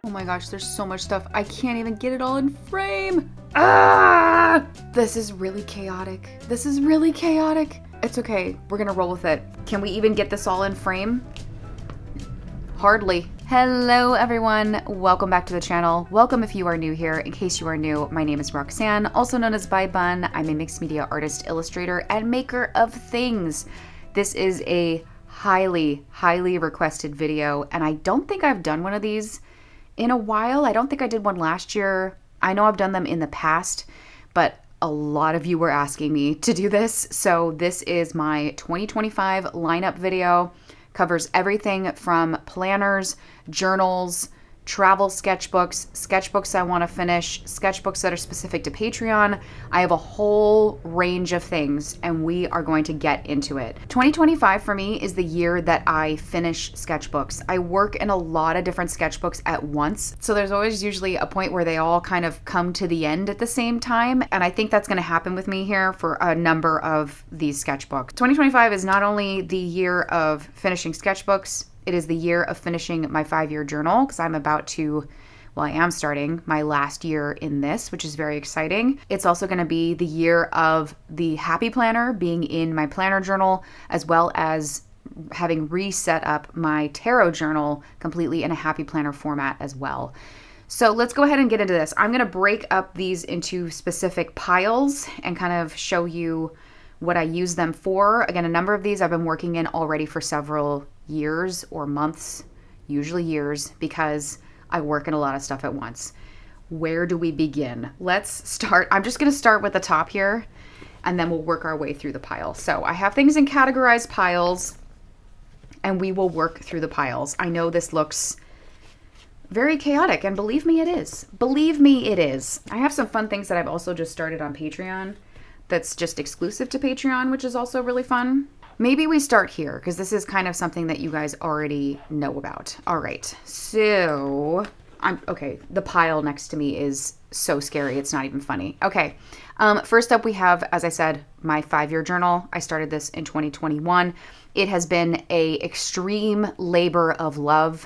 Oh my gosh, there's so much stuff. I can't even get it all in frame. Ah! This is really chaotic. This is really chaotic. It's okay. We're gonna roll with it. Can we even get this all in frame? Hardly. Hello everyone, welcome back to the channel. Welcome if you are new here. In case you are new, my name is Roxanne, also known as By Bun. I'm a mixed media artist, illustrator, and maker of things. This is a highly requested video, and I don't think I've done one of these in a while. I don't think I did one last year. I know I've done them in the past, but a lot of you were asking me to do this. So this is my 2025 lineup video. Covers everything from planners, journals, travel sketchbooks I want to finish, sketchbooks that are specific to Patreon. I have a whole range of things and we are going to get into it. 2025 for me is the year that I finish sketchbooks. I work in a lot of different sketchbooks at once, so there's always usually a point where they all kind of come to the end at the same time, and I think that's going to happen with me here for a number of these sketchbooks. 2025 is not only the year of finishing sketchbooks, it is the year of finishing my 5-year journal, because I'm about to, well, I am starting my last year in this, which is very exciting. It's also going to be the year of the Happy Planner being in my planner journal, as well as having reset up my tarot journal completely in a Happy Planner format as well. So let's go ahead and get into this. I'm going to break up these into specific piles and kind of show you what I use them for. Again, a number of these I've been working in already for several years or months, usually years, because I work in a lot of stuff at once. Where do we begin? Let's start. I'm just going to start with the top here, and then we'll work our way through the pile. So I have things in categorized piles, and we will work through the piles. I know this looks very chaotic, and believe me, it is. Believe me, it is. I have some fun things that I've also just started on Patreon that's just exclusive to Patreon, which is also really fun. Maybe we start here, because this is kind of something that you guys already know about. All right, so okay, the pile next to me is so scary, it's not even funny. Okay, first up we have, as I said, my 5-year journal. I started this in 2021. It has been a extreme labor of love.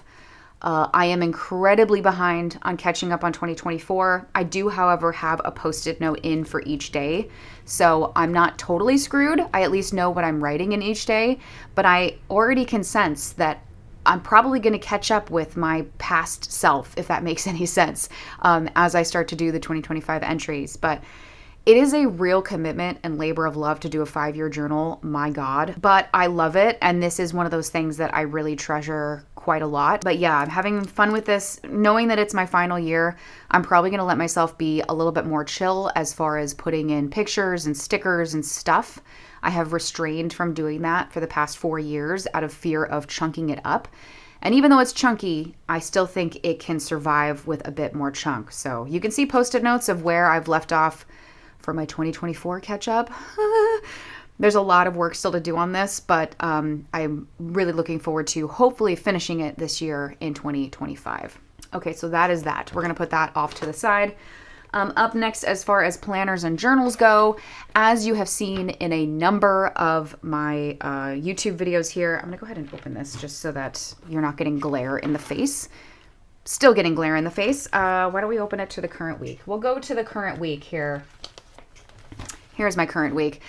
I am incredibly behind on catching up on 2024. I do, however, have a post-it note in for each day. So I'm not totally screwed. I at least know what I'm writing in each day, but I already can sense that I'm probably going to catch up with my past self, if that makes any sense, as I start to do the 2025 entries. But it is a real commitment and labor of love to do a 5-year journal, my God. But I love it, and this is one of those things that I really treasure quite a lot. But yeah, I'm having fun with this. Knowing that it's my final year, I'm probably going to let myself be a little bit more chill as far as putting in pictures and stickers and stuff. I have restrained from doing that for the past 4 years out of fear of chunking it up. And even though it's chunky, I still think it can survive with a bit more chunk. So you can see post-it notes of where I've left off for my 2024 catch up. There's a lot of work still to do on this, but I'm really looking forward to hopefully finishing it this year in 2025. Okay, so that is that. We're going to put that off to the side. Up next, as far as planners and journals go, as you have seen in a number of my YouTube videos here, I'm going to go ahead and open this just so that you're not getting glare in the face. Still getting glare in the face. Why don't we open it to the current week? We'll go to the current week here. Here's my current week.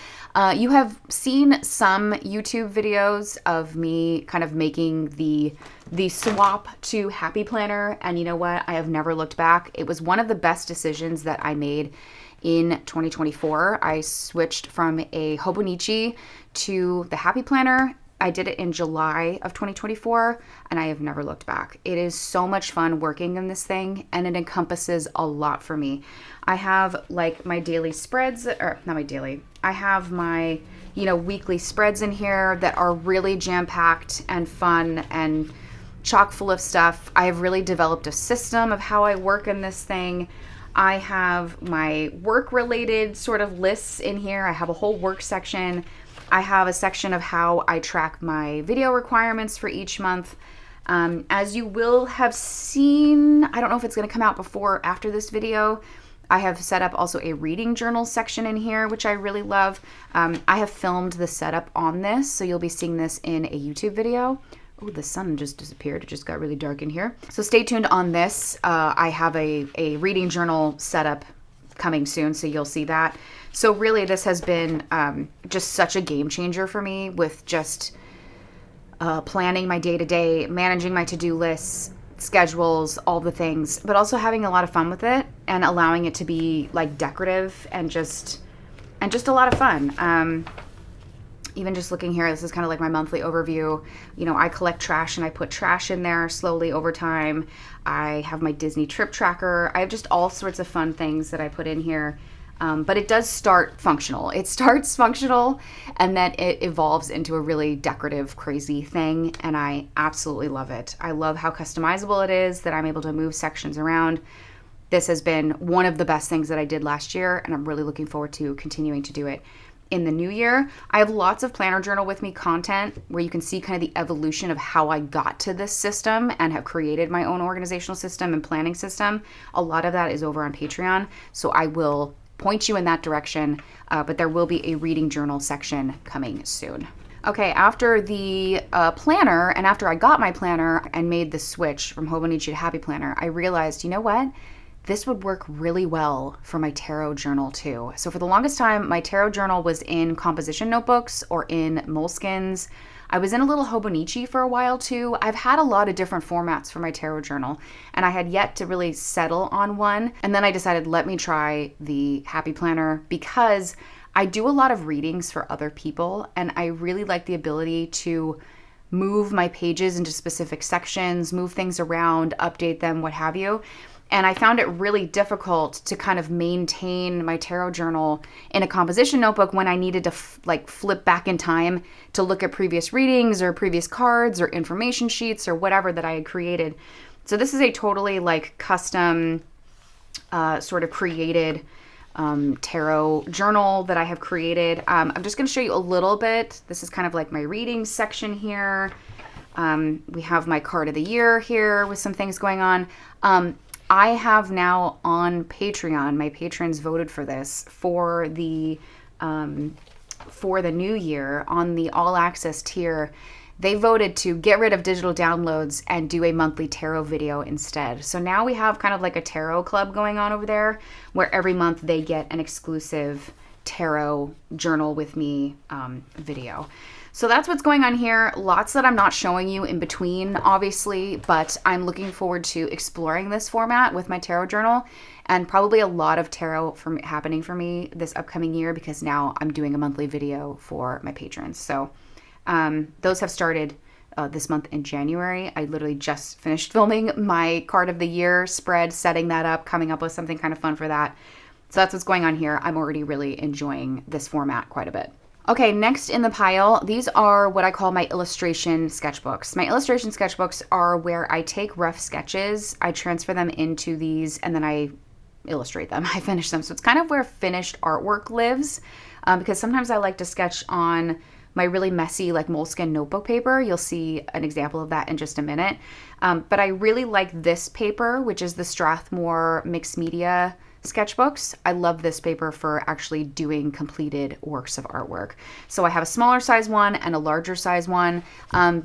You have seen some YouTube videos of me kind of making the swap to Happy Planner, and you know what? I have never looked back. It was one of the best decisions that I made in 2024. I switched from a Hobonichi to the Happy Planner. I did it in July of 2024, and I have never looked back. It is so much fun working in this thing, and it encompasses a lot for me. I have like my daily spreads, or not my daily, I have my, weekly spreads in here that are really jam-packed and fun and chock full of stuff. I have really developed a system of how I work in this thing. I have my work-related sort of lists in here. I have a whole work section. I have a section of how I track my video requirements for each month. As you will have seen, I don't know if it's going to come out before or after this video, I have set up also a reading journal section in here, which I really love. I have filmed the setup on this, so you'll be seeing this in a YouTube video. Oh, the sun just disappeared. It just got really dark in here. So stay tuned on this. I have a reading journal setup coming soon, so you'll see that. So really, this has been just such a game changer for me with just planning my day-to-day, managing my to-do lists, schedules, all the things, but also having a lot of fun with it and allowing it to be like decorative and just a lot of fun. Even just looking here, this is kind of like my monthly overview. You know, I collect trash and I put trash in there slowly over time. I have my Disney trip tracker. I have just all sorts of fun things that I put in here. But it does start functional. It starts functional and then it evolves into a really decorative, crazy thing. And I absolutely love it. I love how customizable it is, that I'm able to move sections around. This has been one of the best things that I did last year, and I'm really looking forward to continuing to do it in the new year. I have lots of Planner Journal with Me content where you can see kind of the evolution of how I got to this system and have created my own organizational system and planning system. A lot of that is over on Patreon, so I will point you in that direction, but there will be a reading journal section coming soon. Okay, after the planner, and after I got my planner and made the switch from Hobonichi to Happy Planner, I realized, you know what? This would work really well for my tarot journal too. So for the longest time, my tarot journal was in composition notebooks or in moleskins. I was in a little Hobonichi for a while too. I've had a lot of different formats for my tarot journal, and I had yet to really settle on one. And then I decided, let me try the Happy Planner, because I do a lot of readings for other people, and I really like the ability to move my pages into specific sections, move things around, update them, what have you. And I found it really difficult to kind of maintain my tarot journal in a composition notebook when I needed to flip back in time to look at previous readings or previous cards or information sheets or whatever that I had created. So this is a totally like custom sort of created tarot journal that I have created. I'm just going to show you a little bit. This is kind of like my reading section here. We have my card of the year here with some things going on. I have now on Patreon, my patrons voted for this for the new year on the all access tier. They voted to get rid of digital downloads and do a monthly tarot video instead. So now we have kind of like a tarot club going on over there where every month they get an exclusive tarot journal with me video. So that's what's going on here. Lots that I'm not showing you in between, obviously, but I'm looking forward to exploring this format with my tarot journal, and probably a lot of tarot happening for me this upcoming year because now I'm doing a monthly video for my patrons. So those have started this month in January. I literally just finished filming my card of the year spread, setting that up, coming up with something kind of fun for that. So that's what's going on here. I'm already really enjoying this format quite a bit. Okay, next in the pile, these are what I call my illustration sketchbooks. My illustration sketchbooks are where I take rough sketches, I transfer them into these, and then I illustrate them. I finish them. So it's kind of where finished artwork lives, because sometimes I like to sketch on my really messy like moleskin notebook paper. You'll see an example of that in just a minute. But I really like this paper, which is the Strathmore Mixed Media sketchbooks. I love this paper for actually doing completed works of artwork. So I have a smaller size one and a larger size one.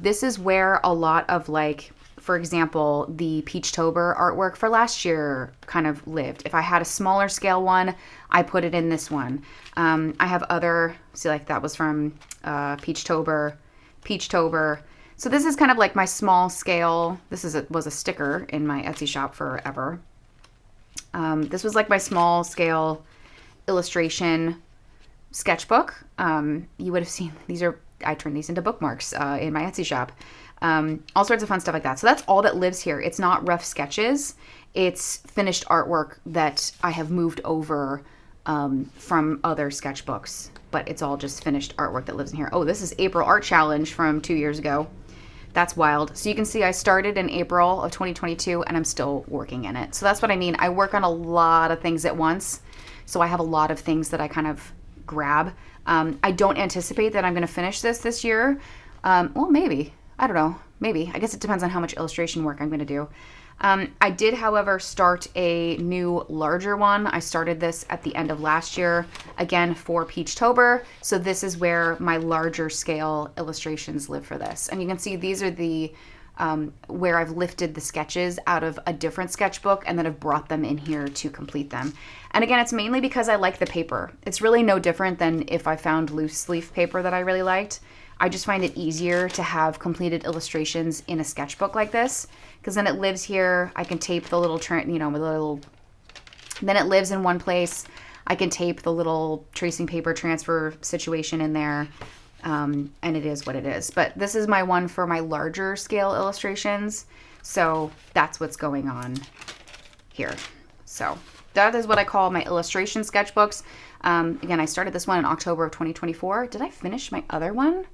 This is where a lot of like, for example, the Peachtober artwork for last year kind of lived. If I had a smaller scale one, I put it in this one. I have other, see like that was from Peachtober. So this is kind of like my small scale. This was a sticker in my Etsy shop forever. This was like my small scale illustration sketchbook. You would have seen, I turned these into bookmarks in my Etsy shop. All sorts of fun stuff like that. So that's all that lives here. It's not rough sketches. It's finished artwork that I have moved over from other sketchbooks, but it's all just finished artwork that lives in here. Oh, this is April Art Challenge from 2 years ago. That's wild. So you can see I started in April of 2022 and I'm still working in it. So that's what I mean. I work on a lot of things at once. So I have a lot of things that I kind of grab. I don't anticipate that I'm going to finish this year. Well, maybe. I don't know. Maybe. I guess it depends on how much illustration work I'm going to do. I did, however, start a new larger one. I started this at the end of last year, again for Peachtober. So this is where my larger scale illustrations live for this. And you can see these are the where I've lifted the sketches out of a different sketchbook and then I've brought them in here to complete them. And again, it's mainly because I like the paper. It's really no different than if I found loose leaf paper that I really liked. I just find it easier to have completed illustrations in a sketchbook like this, because then it lives here. I can tape the little, then it lives in one place. I can tape the little tracing paper transfer situation in there. And it is what it is. But this is my one for my larger scale illustrations. So that's what's going on here. So that is what I call my illustration sketchbooks. Again, I started this one in October of 2024. Did I finish my other one?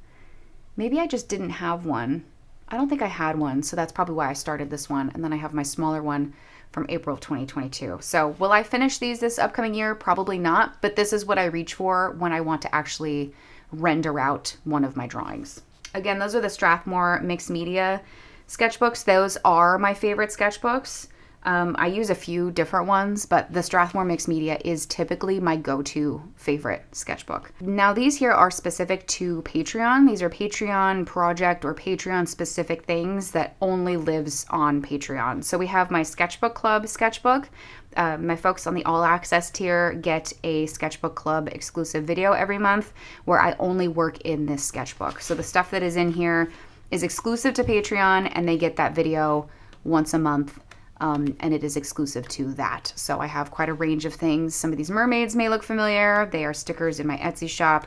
Maybe I just didn't have one. I don't think I had one, so that's probably why I started this one. And then I have my smaller one from April of 2022. So will I finish these this upcoming year? Probably not, but this is what I reach for when I want to actually render out one of my drawings. Again, those are the Strathmore Mixed Media sketchbooks. Those are my favorite sketchbooks. I use a few different ones, but the Strathmore Mixed Media is typically my go-to favorite sketchbook. Now these here are specific to Patreon. These are Patreon project or Patreon specific things that only lives on Patreon. So we have my Sketchbook Club sketchbook. My folks on the All Access tier get a Sketchbook Club exclusive video every month where I only work in this sketchbook. So the stuff that is in here is exclusive to Patreon and they get that video once a month. And it is exclusive to that. So I have quite a range of things. Some of these mermaids may look familiar. They are stickers in my Etsy shop.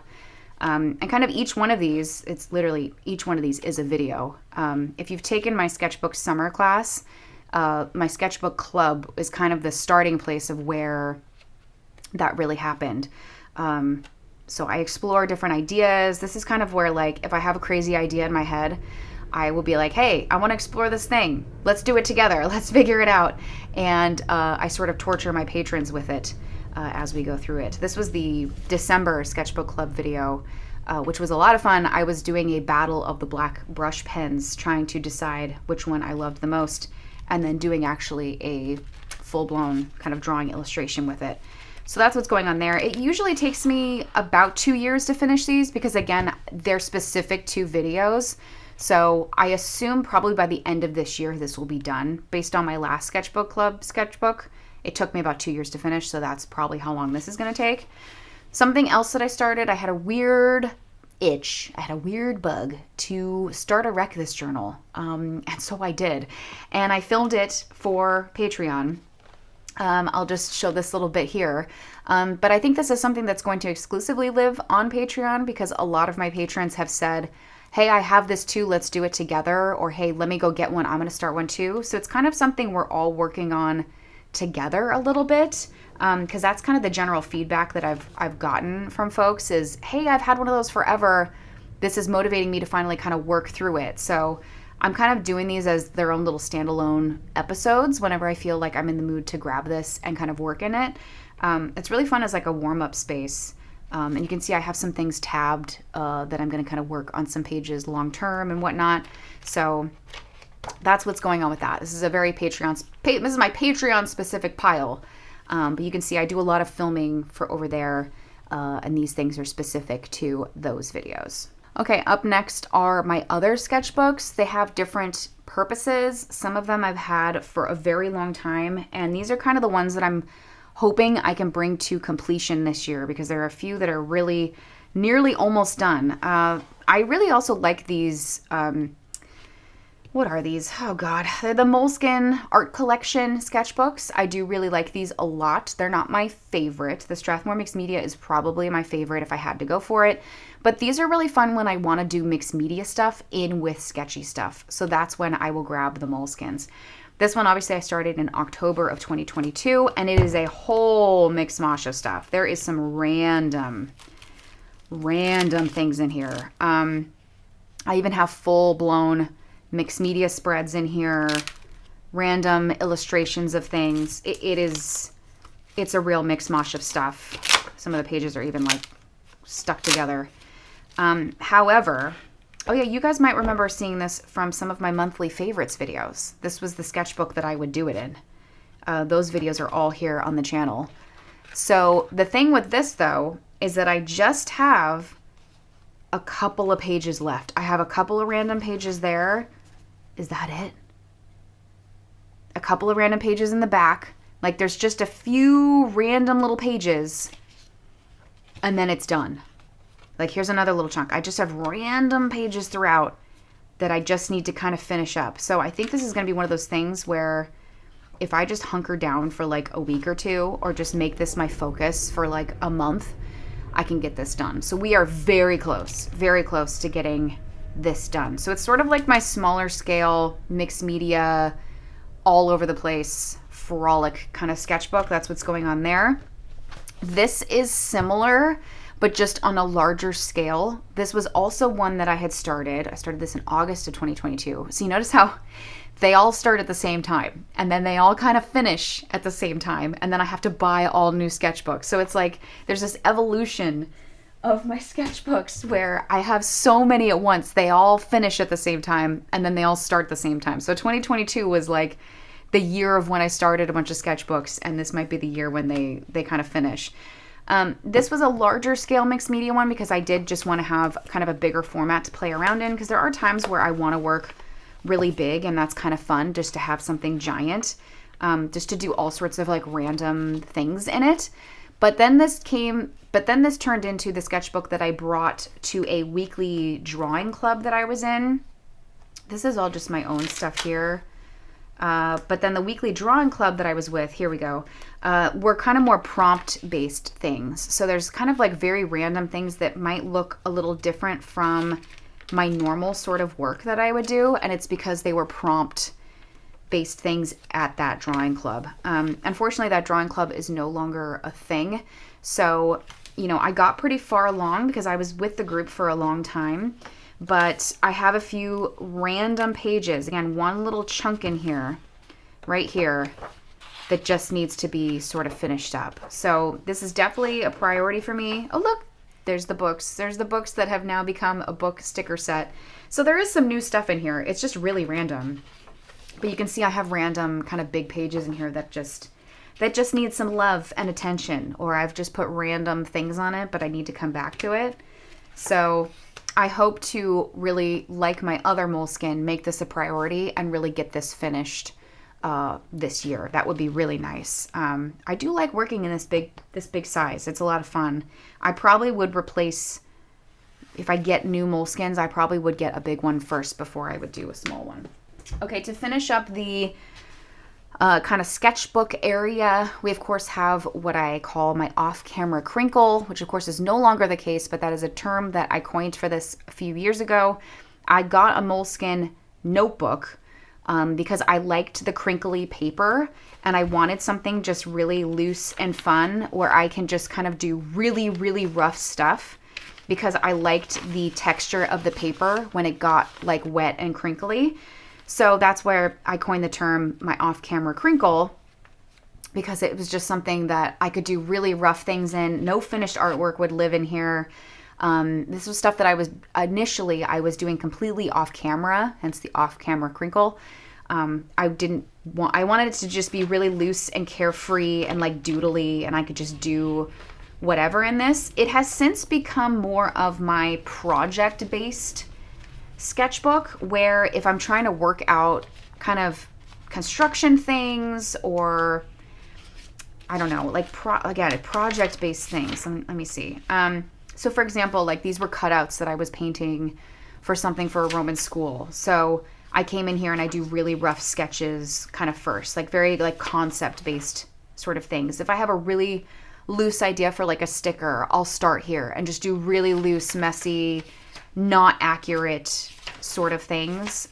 And kind of each one of these, it's literally each one of these is a video. If you've taken my sketchbook summer class, my sketchbook club is kind of the starting place of where that really happened. So I explore different ideas. This is kind of where, like, if I have a crazy idea in my head, I will be like, hey, I want to explore this thing. Let's do it together. Let's figure it out. And I sort of torture my patrons with it as we go through it. This was the December Sketchbook Club video, which was a lot of fun. I was doing a battle of the black brush pens, trying to decide which one I loved the most, and then doing actually a full-blown kind of drawing illustration with it. So that's what's going on there. It usually takes me about 2 years to finish these because, again, they're specific to videos. So I assume probably by the end of this year, this will be done. Based on my last Sketchbook Club sketchbook, it took me about 2 years to finish, so that's probably how long this is going to take. Something else that I started, I had a weird itch, I had a weird bug to start a Wreck This journal, and so I did. And I filmed it for Patreon. I'll just show this little bit here. But I think this is something that's going to exclusively live on Patreon because a lot of my patrons have said, hey, I have this too, let's do it together, or hey, let me go get one, I'm going to start one too. So it's kind of something we're all working on together a little bit, because that's kind of the general feedback that I've gotten from folks is, hey, I've had one of those forever. This is motivating me to finally kind of work through it. So I'm kind of doing these as their own little standalone episodes whenever I feel like I'm in the mood to grab this and kind of work in it. It's really fun as like a warm-up space. And you can see I have some things tabbed that I'm going to kind of work on some pages long term and whatnot. So that's what's going on with that. This is a very this is my Patreon specific pile. But you can see I do a lot of filming for over there. And these things are specific to those videos. Okay, up next are my other sketchbooks. They have different purposes. Some of them I've had for a very long time. And these are kind of the ones that I'm hoping I can bring to completion this year because there are a few that are really nearly almost done. I really also like these, what are these? Oh God, they're the Moleskine Art Collection sketchbooks. I do really like these a lot. They're not my favorite. The Strathmore Mixed Media is probably my favorite if I had to go for it. But these are really fun when I want to do mixed media stuff in with sketchy stuff. So that's when I will grab the Moleskines. This one, obviously, I started in October of 2022, and it is a whole mix mosh of stuff. There is some random things in here. I even have full-blown mixed media spreads in here, random illustrations of things. It's a real mix mosh of stuff. Some of the pages are even, like, stuck together. However, Oh yeah, you guys might remember seeing this from some of my monthly favorites videos. This was the sketchbook that I would do it in. Those videos are all here on the channel. So the thing with this though, is that I just have a couple of pages left. I have a couple of random pages there. Is that it? A couple of random pages in the back. Like there's just a few random little pages and then it's done. Like here's another little chunk. I just have random pages throughout that I just need to kind of finish up. So I think this is going to be one of those things where if I just hunker down for like a week or two, or just make this my focus for like a month, I can get this done. So we are very close to getting this done. So it's sort of like my smaller scale, mixed media, all over the place, frolic kind of sketchbook. That's what's going on there. This is similar, but just on a larger scale. This was also one that I had started. I started this in August of 2022. So you notice how they all start at the same time, and then they all kind of finish at the same time, and then I have to buy all new sketchbooks. So it's like there's this evolution of my sketchbooks where I have so many at once. They all finish at the same time, and then they all start at the same time. So 2022 was like the year of when I started a bunch of sketchbooks, and this might be the year when they kind of finish. This was a larger scale mixed media one because I did just want to have kind of a bigger format to play around in, because there are times where I want to work really big, and that's kind of fun just to have something giant, just to do all sorts of like random things in it. But then this turned into the sketchbook that I brought to a weekly drawing club that I was in. This is all just my own stuff here. But then the weekly drawing club that I was with, here we go, were kind of more prompt-based things. So there's kind of like very random things that might look a little different from my normal sort of work that I would do, and it's because they were prompt-based things at that drawing club. Unfortunately, that drawing club is no longer a thing. So, you know, I got pretty far along because I was with the group for a long time. But I have a few random pages, again, one little chunk in here, right here, that just needs to be sort of finished up. So this is definitely a priority for me. Oh, look, there's the books. There's the books that have now become a book sticker set. So there is some new stuff in here. It's just really random. But you can see I have random kind of big pages in here that just need some love and attention, or I've just put random things on it, but I need to come back to it. So I hope to really, like my other moleskin, make this a priority and really get this finished this year. That would be really nice. I do like working in this big size. It's a lot of fun. I probably would replace, if I get new moleskins, I probably would get a big one first before I would do a small one. Okay, to finish up the kind of sketchbook area, we of course have what I call my off-camera crinkle, which of course is no longer the case, but that is a term that I coined for this a few years ago. I got a moleskin notebook because I liked the crinkly paper, and I wanted something just really loose and fun where I can just kind of do really, really rough stuff, because I liked the texture of the paper when it got like wet and crinkly. So that's where I coined the term my off-camera crinkle, because it was just something that I could do really rough things in. No finished artwork would live in here. This was stuff that I was doing completely off camera, hence the off-camera crinkle. I wanted it to just be really loose and carefree and like doodly, and I could just do whatever in this. It has since become more of my project-based sketchbook, where if I'm trying to work out kind of construction things, or I don't know, like project-based things. Let me see. So for example, like these were cutouts that I was painting for something for a Roman school. So I came in here and I do really rough sketches kind of first, like very like concept-based sort of things. If I have a really loose idea for like a sticker, I'll start here and just do really loose, messy, not accurate sort of things.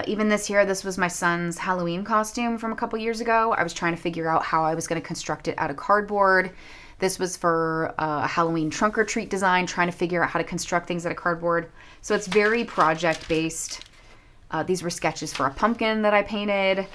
Even this was my son's Halloween costume from a couple years ago. I was trying to figure out how I was going to construct it out of cardboard. This was for a Halloween trunk or treat design, trying to figure out how to construct things out of cardboard. So it's very project-based. These were sketches for a pumpkin that I painted.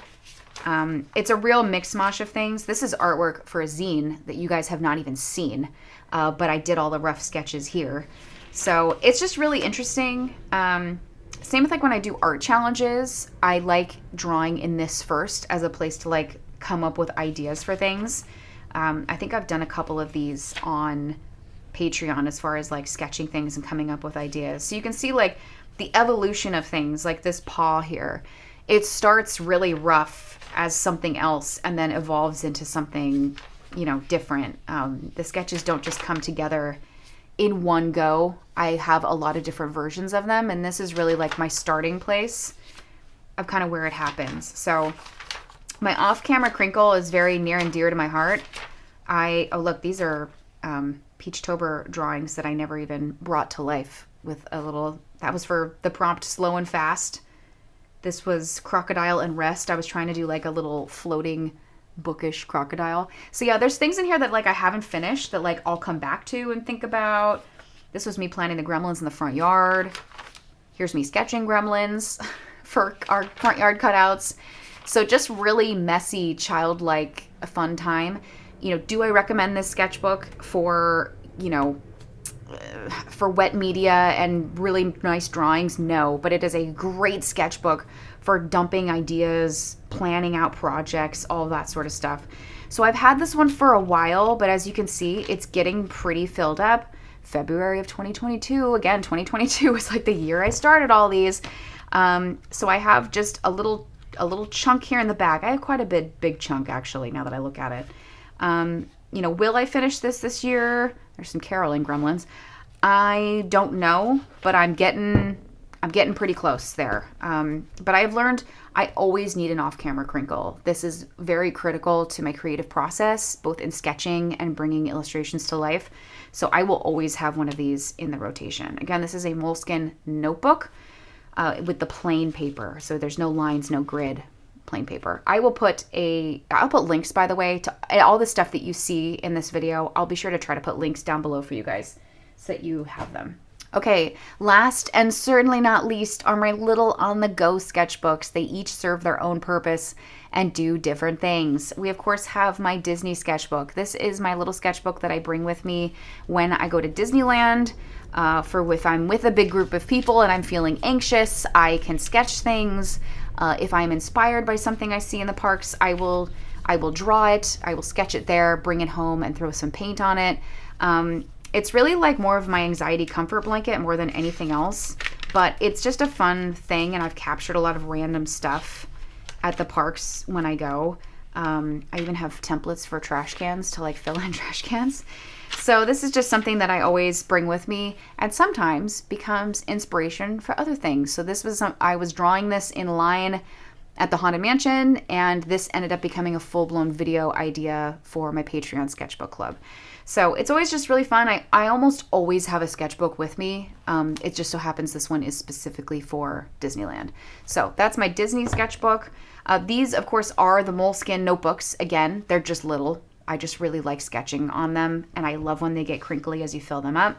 It's a real mix-mash of things. This is artwork for a zine that you guys have not even seen, but I did all the rough sketches here. So it's just really interesting. Same with like when I do art challenges, I like drawing in this first as a place to like come up with ideas for things. I think I've done a couple of these on Patreon as far as like sketching things and coming up with ideas. So you can see like the evolution of things, like this paw here. It starts really rough as something else and then evolves into something, you know, different. The sketches don't just come together in one go. I have a lot of different versions of them, and this is really like my starting place of kind of where it happens. So my off-camera crinkle is very near and dear to my heart. Oh look, these are Peachtober drawings that I never even brought to life with a little, that was for the prompt Slow and Fast. This was Crocodile and Rest. I was trying to do like a little floating bookish crocodile. So yeah, there's things in here that like I haven't finished that like I'll come back to and think about. This was me planting the gremlins in the front yard. Here's me sketching gremlins for our front yard cutouts. So just really messy, childlike, a fun time. You know, do I recommend this sketchbook for, you know, for wet media and really nice drawings? No, but it is a great sketchbook for dumping ideas, planning out projects, all that sort of stuff. So I've had this one for a while, but as you can see, it's getting pretty filled up. February of 2022, again, 2022 was like the year I started all these. So I have just a little chunk here in the back. I have quite a big chunk actually, now that I look at it. You know, will I finish this year? There's some caroling gremlins. I don't know, but I'm getting pretty close there. But I've learned I always need an off-camera crinkle. This is very critical to my creative process, both in sketching and bringing illustrations to life. So I will always have one of these in the rotation. Again, this is a Moleskine notebook with the plain paper. So there's no lines, no grid, plain paper. I'll put links, by the way, to all the stuff that you see in this video. I'll be sure to try to put links down below for you guys so that you have them. Okay, last and certainly not least are my little on-the-go sketchbooks. They each serve their own purpose and do different things. We, of course, have my Disney sketchbook. This is my little sketchbook that I bring with me when I go to Disneyland. If I'm with a big group of people and I'm feeling anxious, I can sketch things. If I'm inspired by something I see in the parks, I will draw it. I will sketch it there, bring it home, and throw some paint on it. It's really like more of my anxiety comfort blanket more than anything else, but it's just a fun thing, and I've captured a lot of random stuff at the parks when I go. I even have templates for trash cans to like fill in trash cans. So this is just something that I always bring with me and sometimes becomes inspiration for other things. So this was I was drawing this in line at the Haunted Mansion, and this ended up becoming a full-blown video idea for my Patreon sketchbook club. So it's always just really fun. I almost always have a sketchbook with me. It just so happens this one is specifically for Disneyland. So that's my Disney sketchbook. These, of course, are the Moleskine notebooks. Again, they're just little. I just really like sketching on them, and I love when they get crinkly as you fill them up.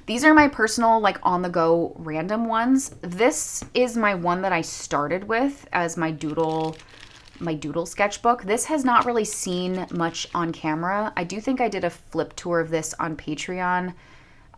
These are my personal, like, on-the-go random ones. This is my one that I started with as my doodle sketchbook. This has not really seen much on camera. I do think I did a flip tour of this on Patreon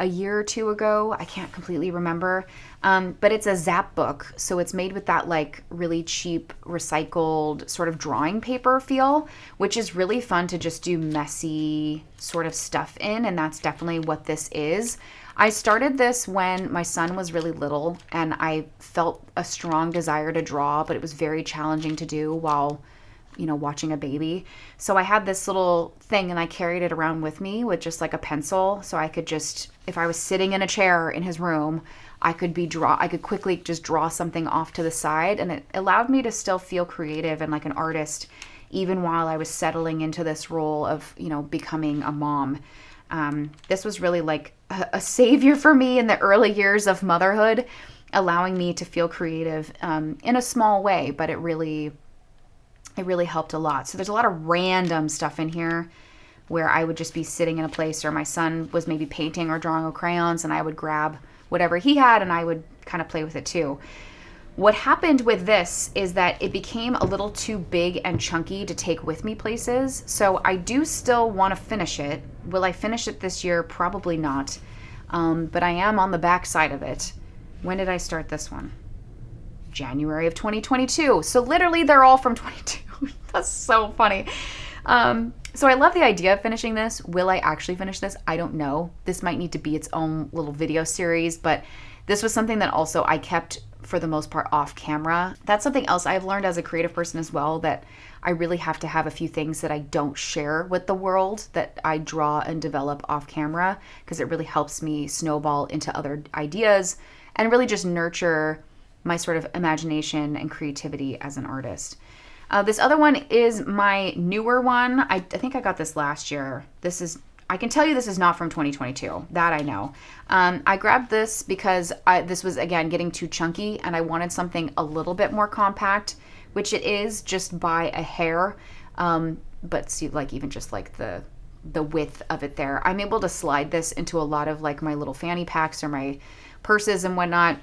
a year or two ago. I can't completely remember. But it's a Zap book. So it's made with that like really cheap recycled sort of drawing paper feel, which is really fun to just do messy sort of stuff in. And that's definitely what this is. I started this when my son was really little and I felt a strong desire to draw, but it was very challenging to do while, you know, watching a baby. So I had this little thing and I carried it around with me with just like a pencil. So I could just, if I was sitting in a chair in his room, I could quickly just draw something off to the side, and it allowed me to still feel creative and like an artist, even while I was settling into this role of, you know, becoming a mom. This was really like a savior for me in the early years of motherhood, allowing me to feel creative in a small way, but it really helped a lot. So there's a lot of random stuff in here where I would just be sitting in a place, or my son was maybe painting or drawing with crayons, and I would grab whatever he had and I would kind of play with it too. What happened with this is that it became a little too big and chunky to take with me places. So I do still want to finish it. Will I finish it this year? Probably not. but I am on the back side of it. When did I start this one? January of 2022. So literally they're all from 22. That's so funny. So I love the idea of finishing this. Will I actually finish this? I don't know. This might need to be its own little video series, but this was something that also I kept for the most part off camera. That's something else I've learned as a creative person as well, that I really have to have a few things that I don't share with the world, that I draw and develop off camera, because it really helps me snowball into other ideas and really just nurture my sort of imagination and creativity as an artist. This other one is my newer one. I think I got this last year. I can tell you this is not from 2022. That I know. I grabbed this because this was, again, getting too chunky and I wanted something a little bit more compact, which it is just by a hair. But see, like even just like the width of it there, I'm able to slide this into a lot of like my little fanny packs or my purses and whatnot.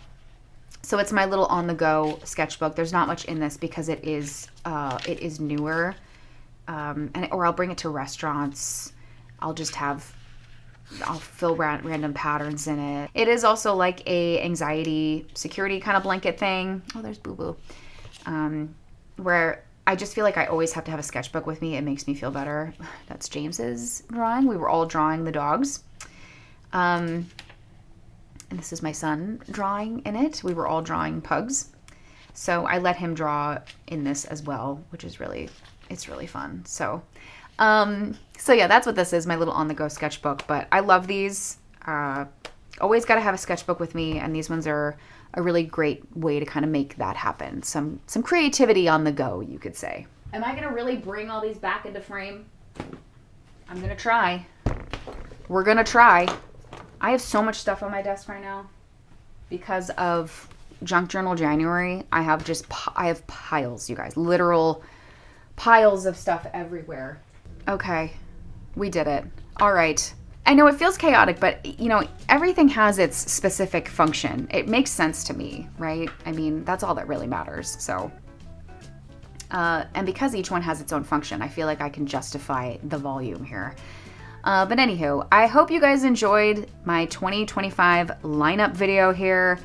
So it's my little on-the-go sketchbook. There's not much in this because it is newer, or I'll bring it to restaurants. I'll fill random patterns in it. It is also like a anxiety security kind of blanket thing. Oh, there's Boo Boo. Where I just feel like I always have to have a sketchbook with me. It makes me feel better. That's James's drawing. We were all drawing the dogs. And this is my son drawing in it. We were all drawing pugs. So I let him draw in this as well, which is it's really fun. So yeah, that's what this is, my little on-the-go sketchbook. But I love these. Always got to have a sketchbook with me, and these ones are a really great way to kind of make that happen. Some creativity on the go, you could say. Am I going to really bring all these back into frame? I'm going to try. We're going to try. I have so much stuff on my desk right now because of Junk Journal January. I have piles, you guys, literal piles of stuff everywhere. Okay, we did it. All right. I know it feels chaotic, but you know, everything has its specific function. It makes sense to me, right? I mean, that's all that really matters. So, and because each one has its own function, I feel like I can justify the volume here. But anywho, I hope you guys enjoyed my 2025 lineup video here.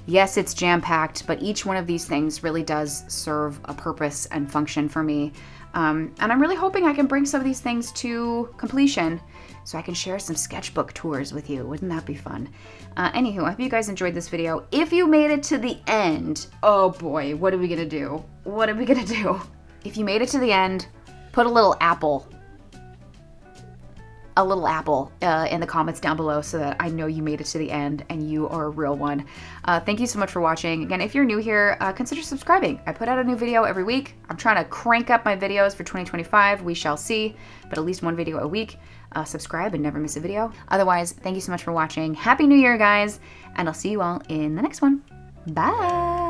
Yes, it's jam-packed, but each one of these things really does serve a purpose and function for me. And I'm really hoping I can bring some of these things to completion so I can share some sketchbook tours with you. Wouldn't that be fun? Anywho, I hope you guys enjoyed this video. If you made it to the end, oh boy, what are we gonna do? What are we gonna do? If you made it to the end, put a little apple in the comments down below so that I know you made it to the end and you are a real one. Thank you so much for watching. Again, if you're new here, consider subscribing. I put out a new video every week. I'm trying to crank up my videos for 2025. We shall see, but at least one video a week. Subscribe and never miss a video. Otherwise, thank you so much for watching. Happy New Year, guys, and I'll see you all in the next one. Bye.